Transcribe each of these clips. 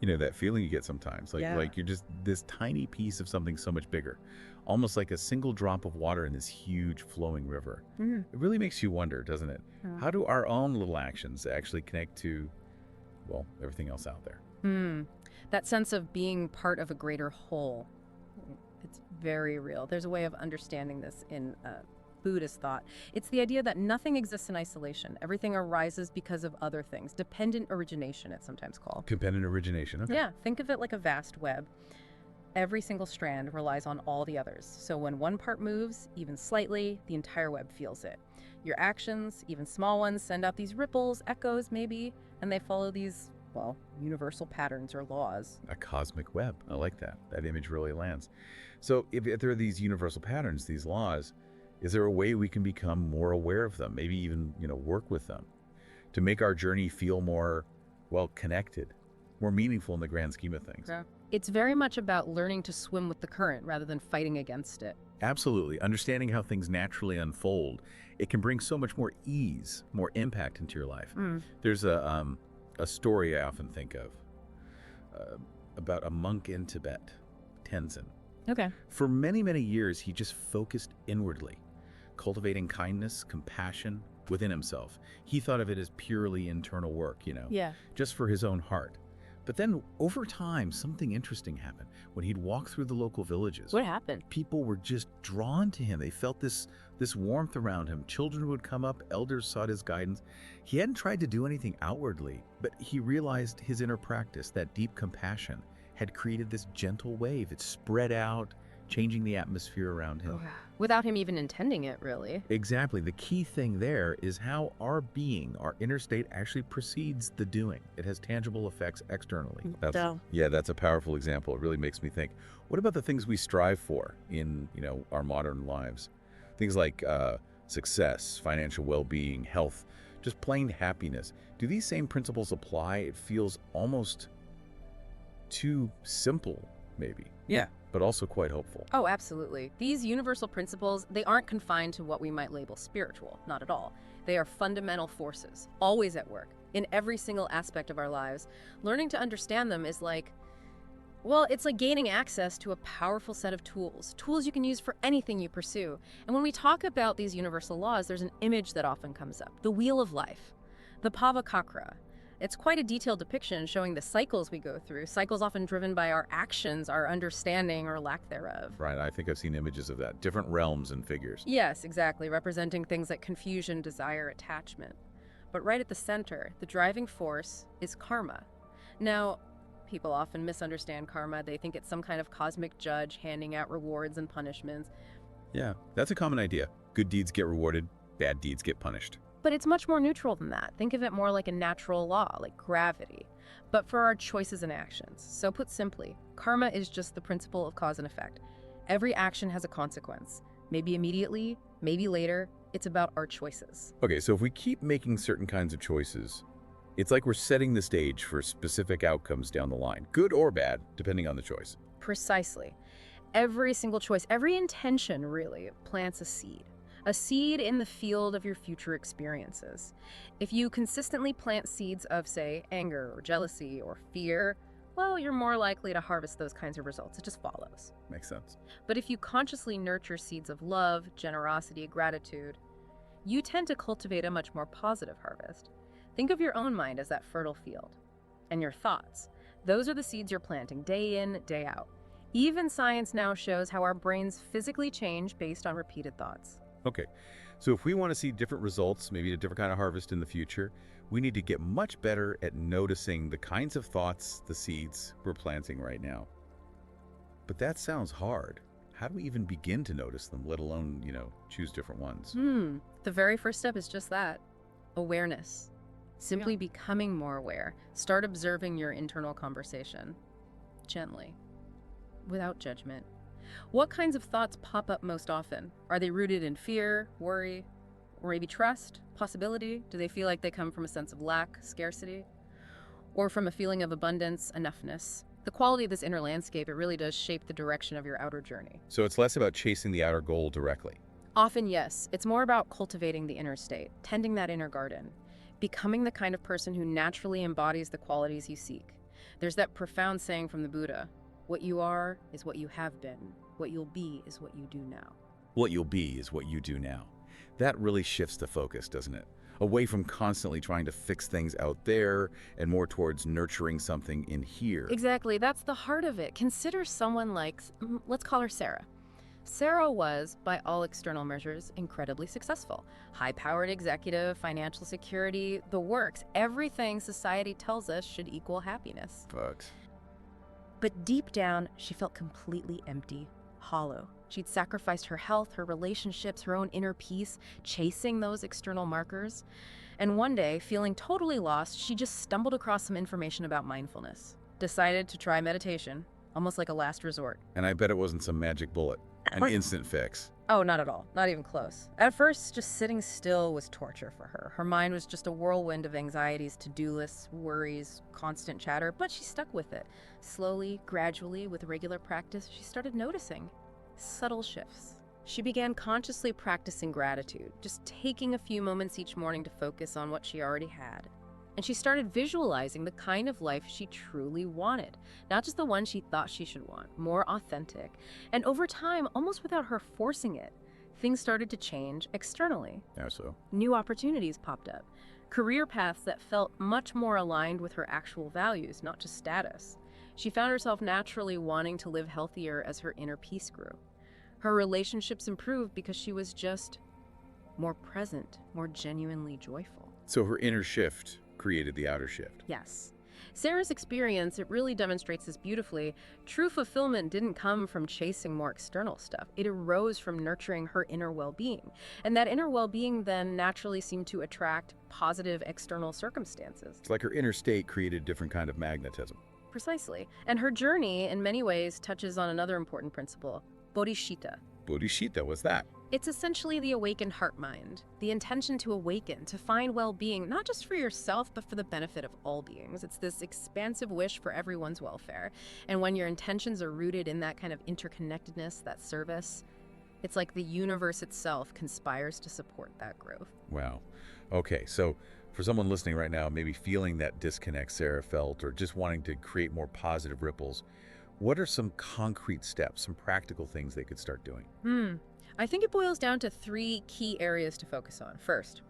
You know, that feeling you get sometimes, Yeah. like you're just this tiny piece of something so much bigger, almost like a single drop of water in this huge flowing river. Mhm. It really makes you wonder, doesn't it? Yeah. How do our own little actions actually connect to, well, everything else out there? Hmm. That sense of being part of a greater whole, it's very real. There's a way of understanding this in Buddhist thought. It's the idea that nothing exists in isolation. Everything arises because of other things. Dependent origination, it's sometimes called. Dependent origination. Okay. Yeah, think of it like a vast web. Every single strand relies on all the others. So when one part moves, even slightly, the entire web feels it. Your actions, even small ones, send out these ripples, echoes maybe, and they follow these, well, universal patterns or laws. A cosmic web. I like that. That image really lands. So if there are these universal patterns, these laws, is there a way we can become more aware of them? Maybe even, work with them to make our journey feel more, well, connected, more meaningful in the grand scheme of things. Yeah. It's very much about learning to swim with the current rather than fighting against it. Absolutely. Understanding how things naturally unfold, it can bring so much more ease, more impact into your life. There's a story I often think of about a monk in Tibet, Tenzin. Okay. For many, many years, he just focused inwardly, cultivating kindness, compassion within himself. He thought of it as purely internal work, Yeah. just for his own heart. But then over time, something interesting happened. When he'd walk through the local villages, What happened? people were just drawn to him. They felt this warmth around him. Children would come up, elders sought his guidance. He hadn't tried to do anything outwardly, but he realized his inner practice, that deep compassion, had created this gentle wave. It spread out, changing the atmosphere around him. Without him even intending it, really. Exactly. The key thing there is how our being, our inner state, actually precedes the doing. It has tangible effects externally. That's a powerful example. It really makes me think, what about the things we strive for in, our modern lives? Things like success, financial well-being, health, just plain happiness. Do these same principles apply? It feels almost too simple, maybe. Yeah. But also quite hopeful. Oh, absolutely. These universal principles, they aren't confined to what we might label spiritual, not at all. They are fundamental forces, always at work, in every single aspect of our lives. Learning to understand them is like, well, it's like gaining access to a powerful set of tools you can use for anything you pursue. And when we talk about these universal laws, there's an image that often comes up, the wheel of life, the Pavakakra. It's quite a detailed depiction showing the cycles we go through, cycles often driven by our actions, our understanding, or lack thereof. Right, I think I've seen images of that. Different realms and figures. Yes, exactly, representing things like confusion, desire, attachment. But right at the center, the driving force is karma. Now, people often misunderstand karma. They think it's some kind of cosmic judge handing out rewards and punishments. Yeah, that's a common idea. Good deeds get rewarded, bad deeds get punished. But it's much more neutral than that. Think of it more like a natural law, like gravity, but for our choices and actions. So put simply, karma is just the principle of cause and effect. Every action has a consequence. Maybe immediately, maybe later. It's about our choices. Okay, so if we keep making certain kinds of choices, it's like we're setting the stage for specific outcomes down the line, good or bad, depending on the choice. Precisely. Every single choice, every intention really plants a seed. A seed in the field of your future experiences. If you consistently plant seeds of, say, anger or jealousy or fear, well, you're more likely to harvest those kinds of results. It just follows. Makes sense. But if you consciously nurture seeds of love, generosity, gratitude, you tend to cultivate a much more positive harvest. Think of your own mind as that fertile field. And your thoughts. Those are the seeds you're planting day in, day out. Even science now shows how our brains physically change based on repeated thoughts. Okay, so if we want to see different results, maybe a different kind of harvest in the future, we need to get much better at noticing the kinds of thoughts, the seeds we're planting right now. But that sounds hard. How do we even begin to notice them, let alone, choose different ones? The very first step is just that, awareness. Simply becoming more aware. Start observing your internal conversation, gently, without judgment. What kinds of thoughts pop up most often? Are they rooted in fear, worry, or maybe trust, possibility? Do they feel like they come from a sense of lack, scarcity, or from a feeling of abundance, enoughness? The quality of this inner landscape, it really does shape the direction of your outer journey. So it's less about chasing the outer goal directly. Often, yes. It's more about cultivating the inner state, tending that inner garden, becoming the kind of person who naturally embodies the qualities you seek. There's that profound saying from the Buddha, what you are is what you have been. What you'll be is what you do now. What you'll be is what you do now. That really shifts the focus, doesn't it? Away from constantly trying to fix things out there and more towards nurturing something in here. Exactly, that's the heart of it. Consider someone like, let's call her Sarah. Sarah was, by all external measures, incredibly successful. High-powered executive, financial security, the works, everything society tells us should equal happiness. Fucks. But deep down, she felt completely empty, hollow. She'd sacrificed her health, her relationships, her own inner peace, chasing those external markers. And one day, feeling totally lost, she just stumbled across some information about mindfulness. Decided to try meditation, almost like a last resort. And I bet it wasn't some magic bullet, an instant fix. Oh, not at all. Not even close. At first, just sitting still was torture for her. Her mind was just a whirlwind of anxieties, to-do lists, worries, constant chatter, but she stuck with it. Slowly, gradually, with regular practice, she started noticing subtle shifts. She began consciously practicing gratitude, just taking a few moments each morning to focus on what she already had. And she started visualizing the kind of life she truly wanted, not just the one she thought she should want, more authentic. And over time, almost without her forcing it, things started to change externally. How so? New opportunities popped up, career paths that felt much more aligned with her actual values, not just status. She found herself naturally wanting to live healthier as her inner peace grew. Her relationships improved because she was just more present, more genuinely joyful. So her inner shift created the outer shift. Yes. Sarah's experience, it really demonstrates this beautifully. True fulfillment didn't come from chasing more external stuff. It arose from nurturing her inner well-being. And that inner well-being then naturally seemed to attract positive external circumstances. It's like her inner state created a different kind of magnetism. Precisely. And her journey, in many ways, touches on another important principle, bodhicitta. Bodhicitta, what's that? It's essentially the awakened heart-mind, the intention to awaken, to find well-being, not just for yourself, but for the benefit of all beings. It's this expansive wish for everyone's welfare. And when your intentions are rooted in that kind of interconnectedness, that service, it's like the universe itself conspires to support that growth. Wow. Okay, so for someone listening right now, maybe feeling that disconnect Sarah felt or just wanting to create more positive ripples, what are some concrete steps, some practical things they could start doing? I think it boils down to 3 key areas to focus on. First,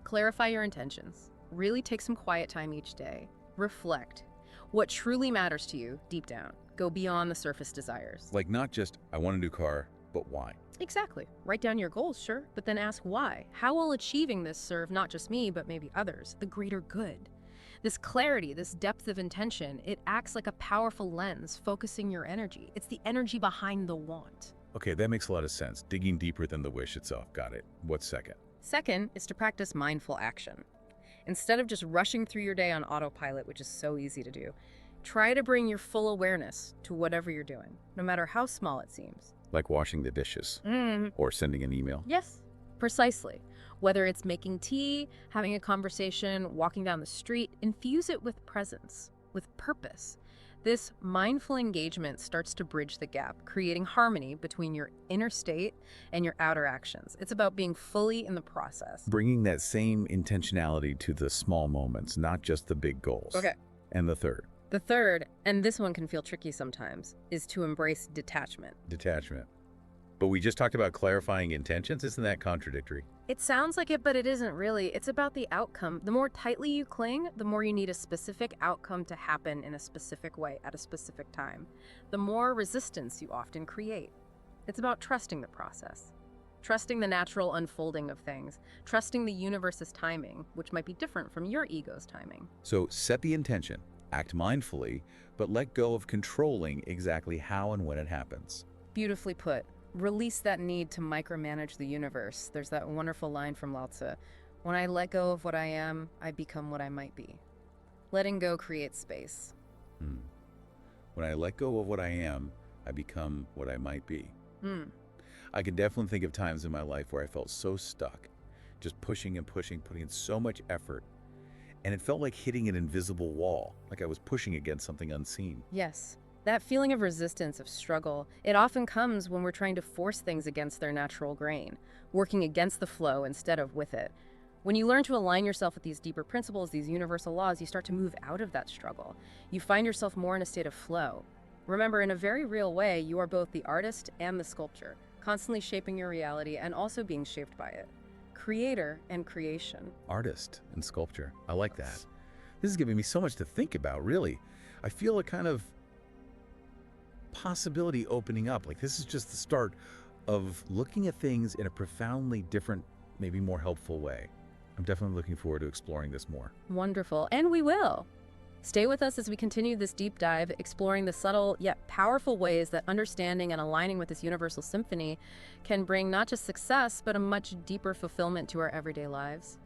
clarify your intentions. Really take some quiet time each day. Reflect. What truly matters to you deep down. Go beyond the surface desires. Like not just, I want a new car, but why? Exactly. Write down your goals, sure, but then ask why. How will achieving this serve not just me, but maybe others, the greater good? This clarity, this depth of intention, it acts like a powerful lens, focusing your energy. It's the energy behind the want. Okay, that makes a lot of sense. Digging deeper than the wish itself. Got it. What's second? Second is to practice mindful action. Instead of just rushing through your day on autopilot, which is so easy to do, try to bring your full awareness to whatever you're doing, no matter how small it seems. Like washing the dishes or sending an email. Yes, precisely. Whether it's making tea, having a conversation, walking down the street, infuse it with presence, with purpose. This mindful engagement starts to bridge the gap, creating harmony between your inner state and your outer actions. It's about being fully in the process. Bringing that same intentionality to the small moments, not just the big goals. Okay. And the third? The third, and this one can feel tricky sometimes, is to embrace detachment. Detachment. But we just talked about clarifying intentions. Isn't that contradictory? It sounds like it, but it isn't really. It's about the outcome. The more tightly you cling, the more you need a specific outcome to happen in a specific way at a specific time. The more resistance you often create. It's about trusting the process. Trusting the natural unfolding of things. Trusting the universe's timing, which might be different from your ego's timing. So set the intention, act mindfully, but let go of controlling exactly how and when it happens. Beautifully put. Release that need to micromanage the universe. There's that wonderful line from Lao Tzu. When I let go of what I am, I become what I might be. Letting go creates space. When I let go of what I am, I become what I might be. I can definitely think of times in my life where I felt so stuck, just pushing and pushing, putting in so much effort, and it felt like hitting an invisible wall, like I was pushing against something unseen. Yes. That feeling of resistance, of struggle, it often comes when we're trying to force things against their natural grain, working against the flow instead of with it. When you learn to align yourself with these deeper principles, these universal laws, you start to move out of that struggle. You find yourself more in a state of flow. Remember, in a very real way, you are both the artist and the sculptor, constantly shaping your reality and also being shaped by it. Creator and creation. Artist and sculpture. I like that. This is giving me so much to think about, really. I feel a kind of possibility opening up. Like this is just the start of looking at things in a profoundly different, maybe more helpful way. I'm definitely looking forward to exploring this more. Wonderful, and we will. Stay with us as we continue this deep dive, exploring the subtle yet powerful ways that understanding and aligning with this universal symphony can bring not just success, but a much deeper fulfillment to our everyday lives.